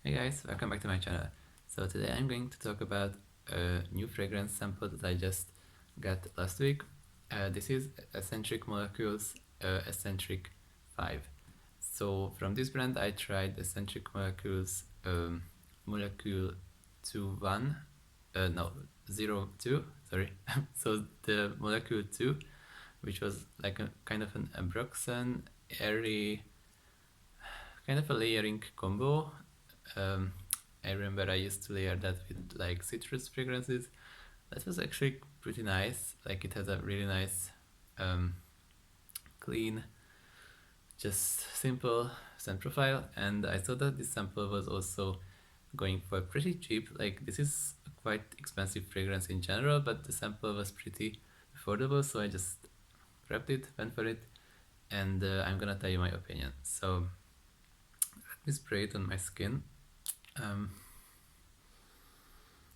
Hey guys, welcome back to my channel. So today I'm going to talk about a new fragrance sample that I just got last week. This is Escentric Molecules Escentric 5. So from this brand I tried Escentric Molecules Molecule 2 no, 02, sorry. So the Molecule 2, which was like a kind of an Ambroxan, airy, kind of a layering combo. Um, I remember I used to layer that with like citrus fragrances. That was actually pretty nice. Like it has a really nice, clean, just simple scent profile. And I saw that this sample was also going for pretty cheap. Like this is a quite expensive fragrance in general, but the sample was pretty affordable. So I just grabbed it, went for it, and I'm gonna tell you my opinion. So let me spray it on my skin.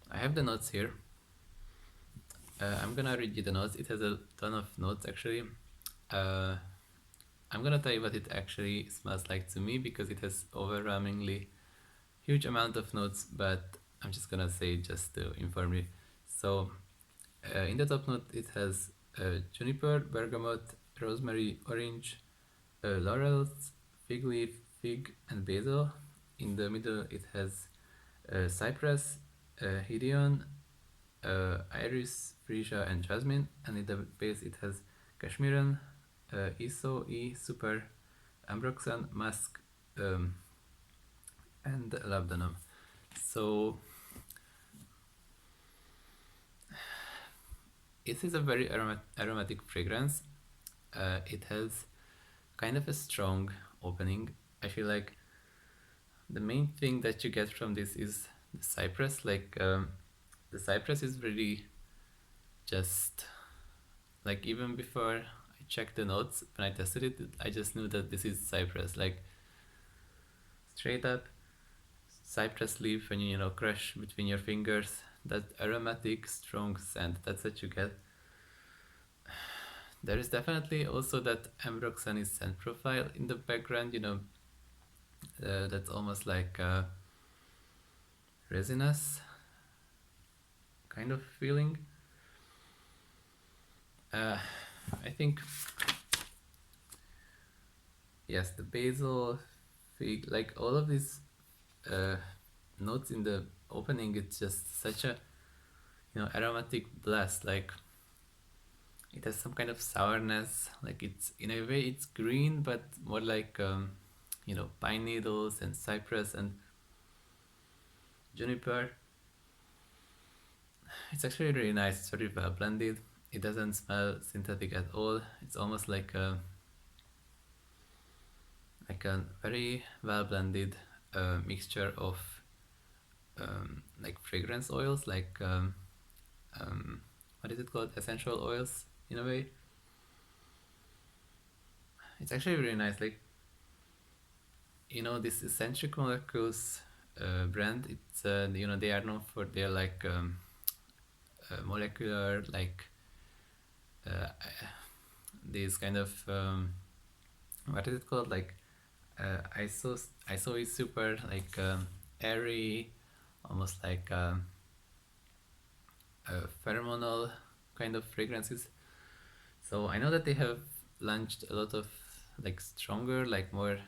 I have the notes here. I'm gonna read you the notes. It has a ton of notes actually. I'm gonna tell you what it actually smells like to me because it has overwhelmingly huge amount of notes, but I'm just gonna say it just to inform you. So in the top note it has juniper, bergamot, rosemary, orange, laurels, fig leaf, fig, and basil. In the middle it has cypress, Hideon, iris, freesia, and jasmine, and in the base it has cashmeran, super, ambroxan, musk, and labdanum. So it is a very aromatic fragrance. It has kind of a strong opening. I feel like the main thing that you get from this is the cypress. Like the cypress is really just like even before I checked the notes when I tested it, I just knew that this is cypress. Like straight up cypress leaf when you crush between your fingers. That aromatic, strong scent. That's what you get. There is definitely also that ambroxan scent profile in the background. That's almost like a resinous kind of feeling. I think yes, the basil, fig, like all of these notes in the opening, it's just such a aromatic blast. Like it has some kind of sourness. Like it's in a way it's green, but more like pine needles and cypress and juniper. It's actually really nice. It's very well blended. It doesn't smell synthetic at all. It's almost like a very well blended mixture of like fragrance oils, like what is it called? Essential oils in a way. It's actually really nice. Like this Escentric Molecules brand. It's they are known for their like molecular like these kind of what is it called, like ISO is super like airy, almost like pheromonal kind of fragrances. So I know that they have launched a lot of like stronger, like more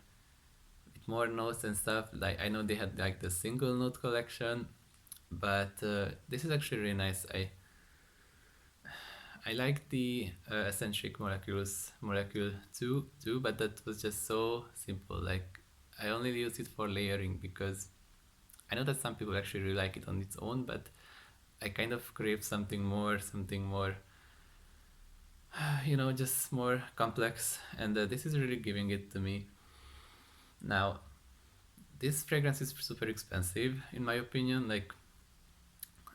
with more notes and stuff. Like I know they had like the single note collection, but this is actually really nice. I like the Escentric Molecules Molecule 2 too, but that was just so simple. Like I only use it for layering because I know that some people actually really like it on its own, but I kind of crave something more, just more complex, and this is really giving it to me. Now, this fragrance is super expensive in my opinion. Like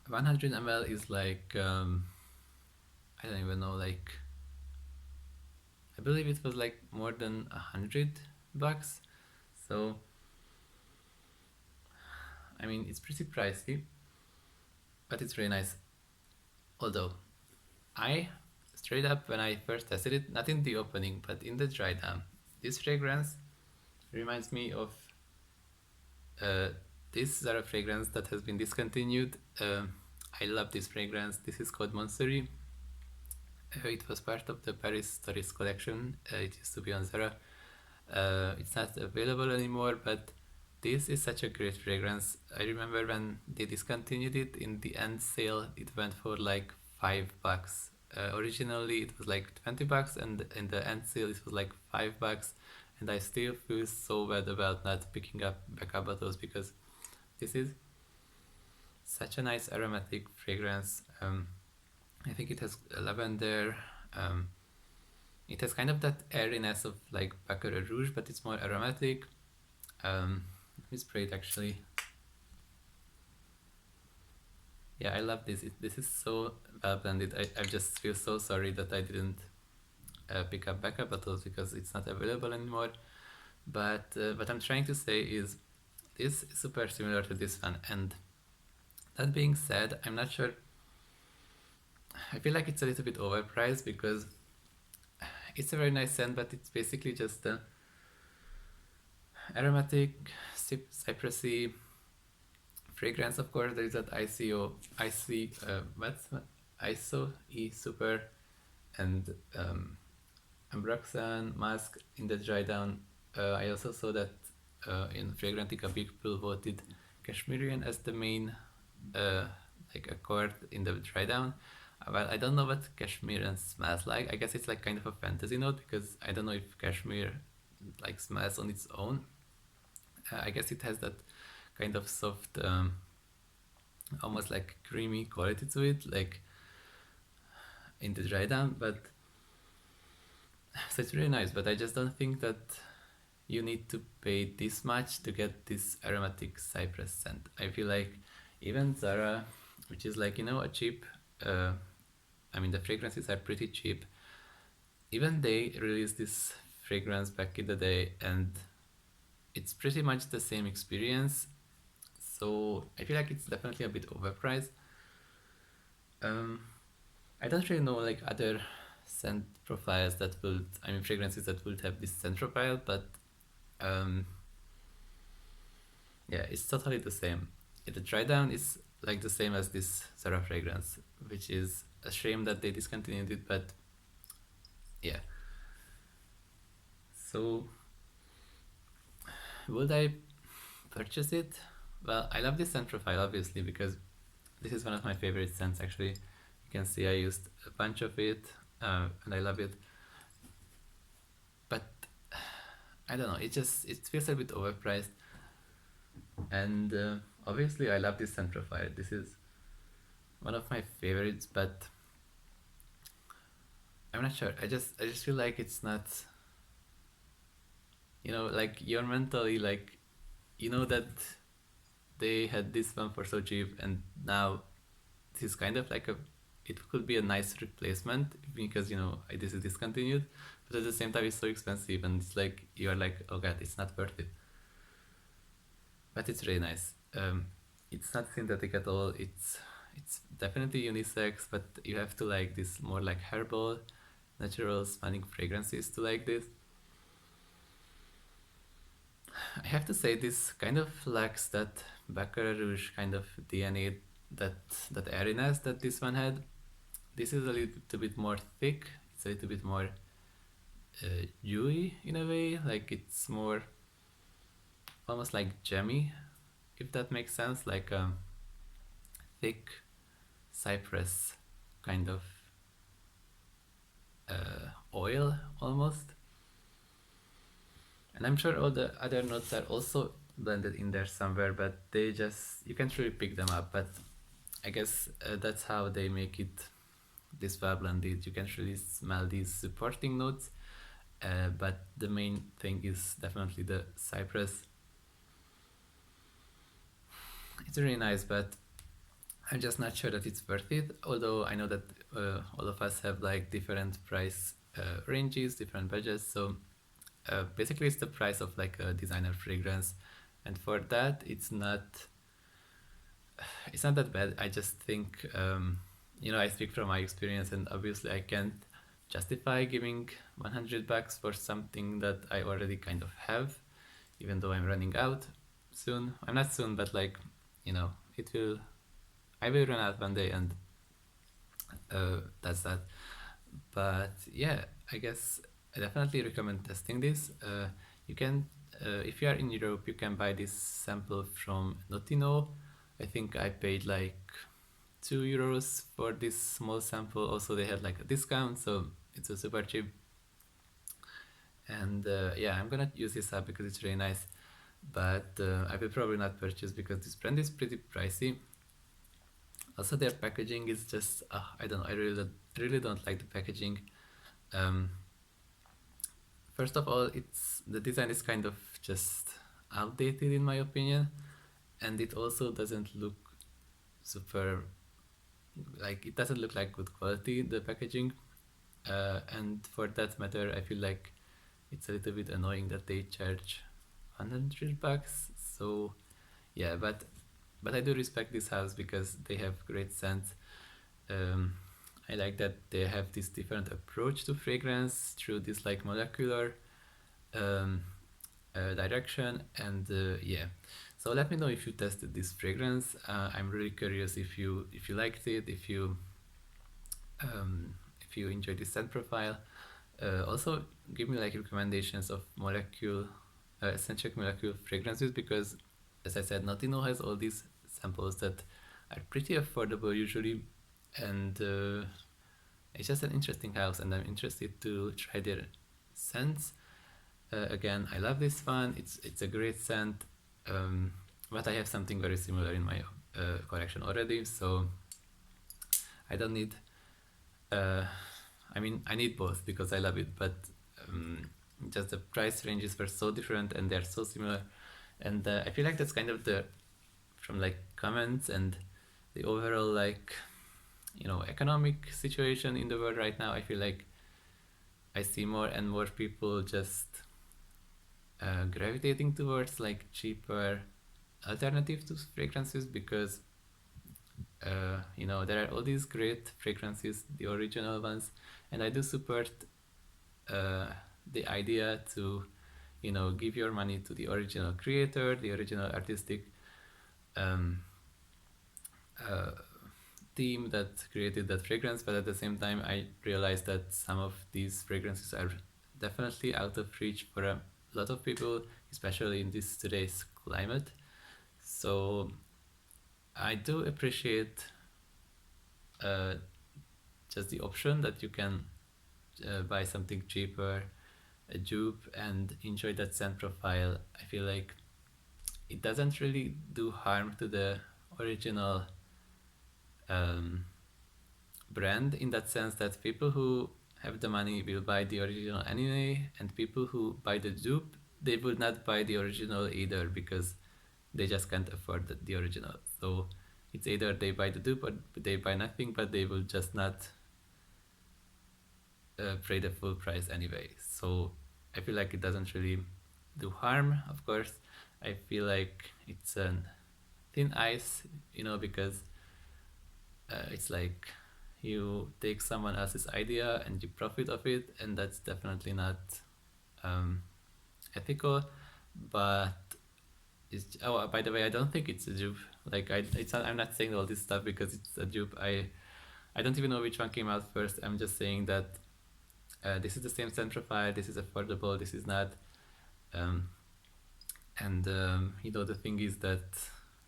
100 ml is like I don't even know, like I believe it was like more than $100. So I mean it's pretty pricey, but it's really nice. Although I straight up when I first tested it, not in the opening but in the dry down, this fragrance reminds me of this is a fragrance that has been discontinued. I love this fragrance. This is called Monstery. It was part of the Paris Tourist collection. It used to be on Zara. It's not available anymore, but this is such a great fragrance. I remember when they discontinued it in the end sale, it went for like $5. Originally it was like $20, and in the end sale it was like $5. And I still feel so bad about not picking up backup bottles because this is such a nice aromatic fragrance. I think it has lavender. It has kind of that airiness of like Baccarat Rouge, but it's more aromatic. Let me spray it actually. Yeah, I love this. This is so well blended. I just feel so sorry that I didn't pick up backup bottles because it's not available anymore. But what I'm trying to say is this is super similar to this one. And that being said, I'm not sure. I feel like it's a little bit overpriced because it's a very nice scent, but it's basically just a aromatic, cypressy fragrance. Of course, there is that ISO E Super and Ambroxan mask in the dry down. I also saw that in Fragrantica Big Blue voted Cashmerian as the main like accord in the dry down. Well, I don't know what Cashmere smells like. I guess it's like kind of a fantasy note because I don't know if Cashmere like smells on its own. I guess it has that kind of soft, almost like creamy quality to it, like in the dry down. But so it's really nice. But I just don't think that you need to pay this much to get this aromatic cypress scent. I feel like even Zara, which is like, you know, a cheap, I mean the fragrances are pretty cheap, even they released this fragrance back in the day and it's pretty much the same experience. So I feel like it's definitely a bit overpriced. I don't really know like other scent profiles that would, I mean fragrances that would have this scent profile, but yeah, it's totally the same. The dry down is like the same as this Zara fragrance, which is a shame that they discontinued it, but yeah. So would I purchase it? Well, I love this scent profile obviously because this is one of my favorite scents actually. You can see I used a bunch of it and I love it. But I don't know, it feels a bit overpriced. And obviously I love this scent profile. This is one of my favorites, but I'm not sure. I just feel like it's not, you know, like you're mentally like, you know that they had this one for so cheap and now this is kind of like it could be a nice replacement because, you know, this is discontinued, but at the same time it's so expensive and it's like you're like, oh god, it's not worth it. But it's really nice. It's not synthetic at all. It's definitely unisex, but you have to like this more like herbal, natural smelling fragrances to like this. I have to say this kind of lacks that Baccarat Rouge kind of DNA, that airiness that this one had. This is a little bit more thick. It's a little bit more dewy in a way. Like it's more almost like jammy, if that makes sense. Like thick cypress kind of oil almost. And I'm sure all the other notes are also blended in there somewhere, but you can't really pick them up. But I guess that's how they make it this well blended. You can't really smell these supporting notes, but the main thing is definitely the cypress. It's really nice, but I'm just not sure that it's worth it. Although I know that all of us have like different price ranges, different budgets, so basically it's the price of like a designer fragrance, and for that it's not that bad. I just think you know, I speak from my experience and obviously I can't justify giving $100 for something that I already kind of have, even though I'm running out. soon. I'm not soon, but like, it will. I will run out one day, and that's that. But yeah, I guess I definitely recommend testing this. You can, if you are in Europe, you can buy this sample from Notino. I think I paid like €2 for this small sample. Also, they had like a discount, so it was super cheap. And yeah, I'm gonna use this app because it's really nice. But I will probably not purchase because this brand is pretty pricey. Also, their packaging is just I don't know. I really don't like the packaging. Um, First of all, it's the design is kind of just outdated in my opinion, and it also doesn't look super like it doesn't look like good quality, the packaging. And for that matter, I feel like it's a little bit annoying that they charge $100. So yeah, but I do respect this house because they have great scents. Um, I like that they have this different approach to fragrance through this like molecular um, direction, and yeah. So let me know if you tested this fragrance. I'm really curious if you liked it, if you enjoyed the scent profile. Also, give me like recommendations of eccentric molecule fragrances because, as I said, Notino has all these samples that are pretty affordable usually, and it's just an interesting house, and I'm interested to try their scents. Again, I love this one. It's a great scent, but I have something very similar in my collection already, so I don't need. Uh, I mean, I need both because I love it, but just the price ranges were so different and they're so similar, and I feel like that's kind of the from like comments and the overall like economic situation in the world right now. I feel like I see more and more people just gravitating towards like cheaper alternatives to fragrances because there are all these great fragrances, the original ones, and I do support uh, the idea to give your money to the original creator, the original artistic um, uh, team that created that fragrance. But at the same time, I realized that some of these fragrances are definitely out of reach for a lot of people, especially in this today's climate. So I do appreciate uh, just the option that you can buy something cheaper, a dupe, and enjoy that scent profile. I feel like it doesn't really do harm to the original um, brand in that sense that people who have the money will buy the original anyway, and people who buy the dupe, they would not buy the original either because they just can't afford the original. So it's either they buy the dupe or they buy nothing, but they will just not pay the full price anyway. So I feel like it doesn't really do harm. Of course, I feel like it's a thin ice, because it's like you take someone else's idea and you profit of it, and that's definitely not um, ethical. But by the way, I don't think it's a dupe. Like I'm not saying all this stuff because it's a dupe. I don't even know which one came out first. I'm just saying that this is the same scent profile. This is affordable. This is not. Um, and the thing is that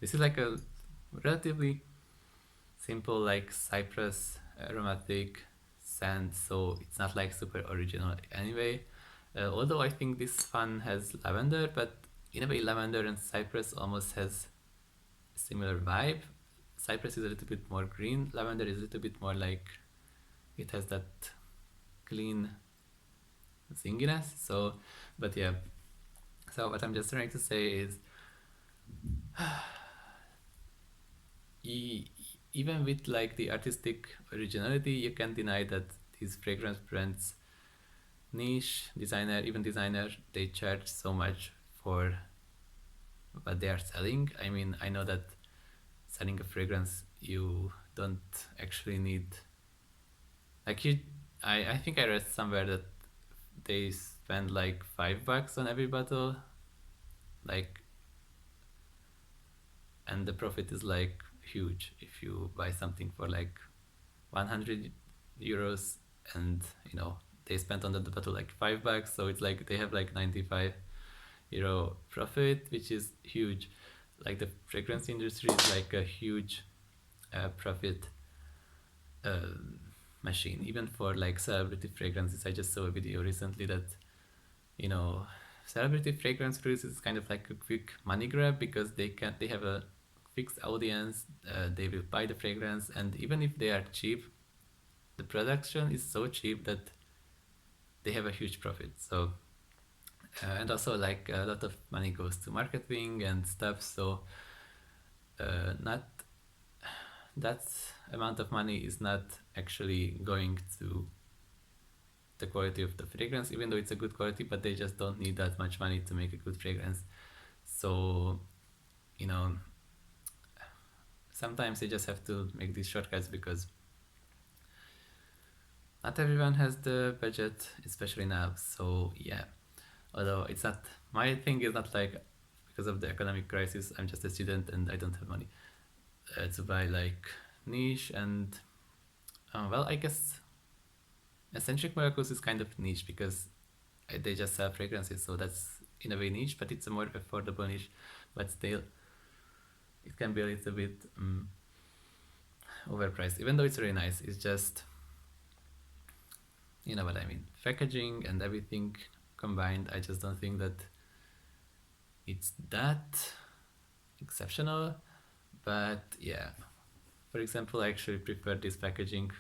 this is like a relatively simple like Cypress aromatic scent, so it's not like super original anyway. Although I think this one has lavender, but in a way lavender and Cypress almost has a similar vibe. Cypress is a little bit more green, lavender is a little bit more like it has that clean zinginess. So, but yeah. So what I'm just trying to say is, even with like the artistic originality, you can't deny that these fragrance brands, niche designer, even designer, they charge so much for what they are selling. I mean, I know that selling a fragrance, you don't actually need like you. I think I read somewhere that they spend like $5 on every bottle, like and the profit is like huge if you buy something for like 100 euros, and they spent on the bottle like $5, so it's like they have like 95 euro profit, which is huge. Like the fragrance industry is like a huge profit uh, machine, even for like celebrity fragrances. I just saw a video recently that you know celebrity fragrance releases is kind of like a quick money grab, because they have a fixed audience. They will buy the fragrance, and even if they are cheap, the production is so cheap that they have a huge profit. So and also like a lot of money goes to marketing and stuff. So not that amount of money is not actually going to the quality of the fragrance, even though it's a good quality, but they just don't need that much money to make a good fragrance. So you know sometimes they just have to make these shortcuts, because not everyone has the budget, especially now. So yeah, although it's not, my thing is not like because of the economic crisis, I'm just a student and I don't have money to buy like niche. And well, I guess Escentric Molecules is kind of niche, because they just sell fragrances, so that's in a way niche, but it's a more affordable niche. But still, it can be a little bit overpriced, even though it's really nice. It's just, you know what I mean, packaging and everything combined, I just don't think that it's that exceptional. But yeah, for example, I actually prefer this packaging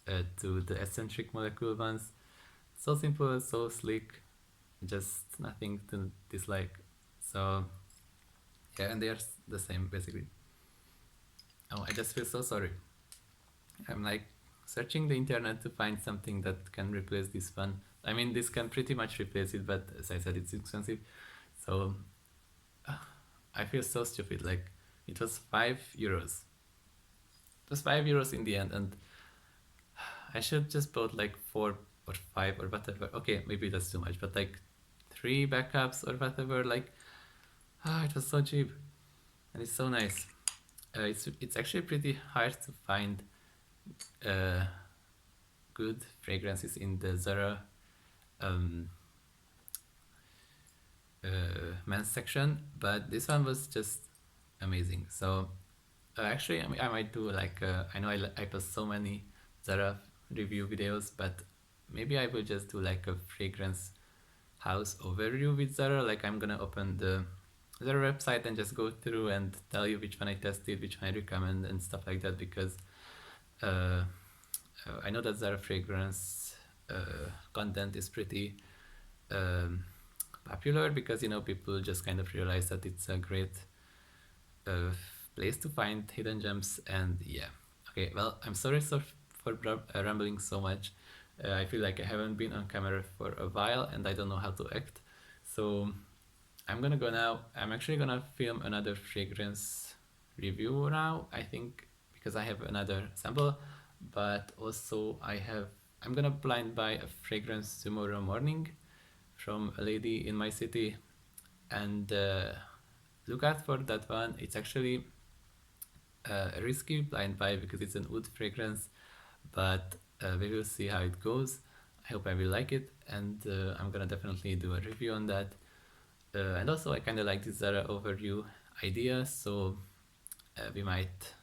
to the Escentric Molecule ones. So simple, so sleek, just nothing to dislike. So yeah, and they are the same basically. Oh, I just feel so sorry. I'm like searching the internet to find something that can replace this one. I mean, this can pretty much replace it, but as I said, it's expensive. So I feel so stupid. Like, it was 5 euros. It was 5 euros in the end, and I should just bought like 4 or 5 or whatever. Okay, maybe that's too much, but like 3 backups or whatever. Like, it was so cheap, and it's so nice. It's actually pretty hard to find uh, good fragrances in the Zara um, men's section, but this one was just amazing. So actually, I might do like I know I post so many Zara review videos, but maybe I will just do like a fragrance house overview with Zara. Like, I'm gonna open the Zara website and just go through and tell you which one I tested, which one I recommend, and stuff like that, because uh, I know that Zara fragrance content is pretty um, popular, because people just kind of realize that it's a great uh, place to find hidden gems. And yeah, okay, well, I'm sorry for rambling so much. I feel like I haven't been on camera for a while and I don't know how to act. So I'm gonna go now. I'm actually gonna film another fragrance review now, I think, because I have another sample, but also I'm gonna blind buy a fragrance tomorrow morning from a lady in my city, and look out for that one. It's actually a risky blind buy because it's an oud fragrance, but we will see how it goes. I hope I will like it, and I'm gonna definitely do a review on that. And also, I kind of like this Zara overview idea, so we might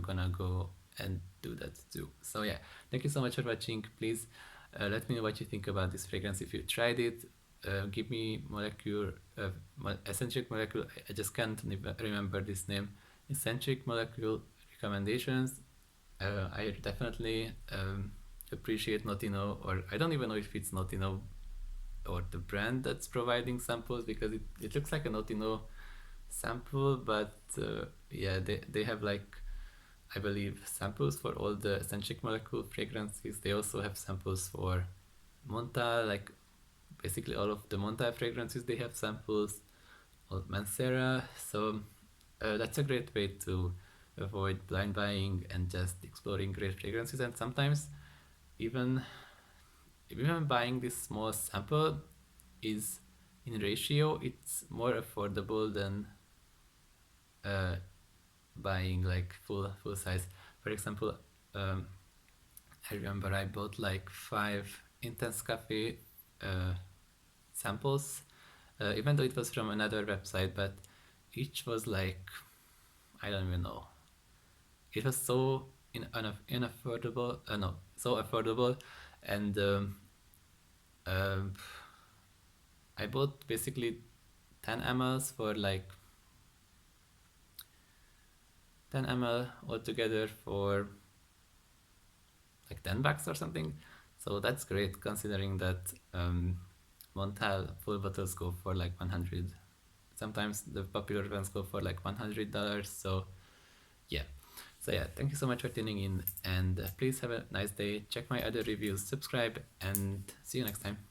gonna go and do that too. So yeah, thank you so much for watching. Please let me know what you think about this fragrance if you tried it. Give me eccentric molecule. I just can't remember this name. Eccentric molecule recommendations. I definitely appreciate Notino, or I don't even know if it's Notino or the brand that's providing samples, because it looks like a Notino sample, but yeah, they have like, I believe, samples for all the Escentric Molecule fragrances. They also have samples for Monta, like basically all of the Monta fragrances they have samples, all Mancera. So that's a great way to avoid blind buying and just exploring great fragrances. And sometimes even buying this small sample is, in ratio, it's more affordable than buying like full size. For example, I remember I bought like 5 intense coffee samples, even though it was from another website, but each was like, I don't even know. It was so unaffordable. No, so affordable, and um, I bought basically 10 mls for like 10 ml altogether for like $10 or something. So that's great considering that Montal full bottles go for like 100. Sometimes the popular ones go for like $100. So yeah. So yeah, thank you so much for tuning in, and please have a nice day. Check my other reviews, subscribe, and see you next time.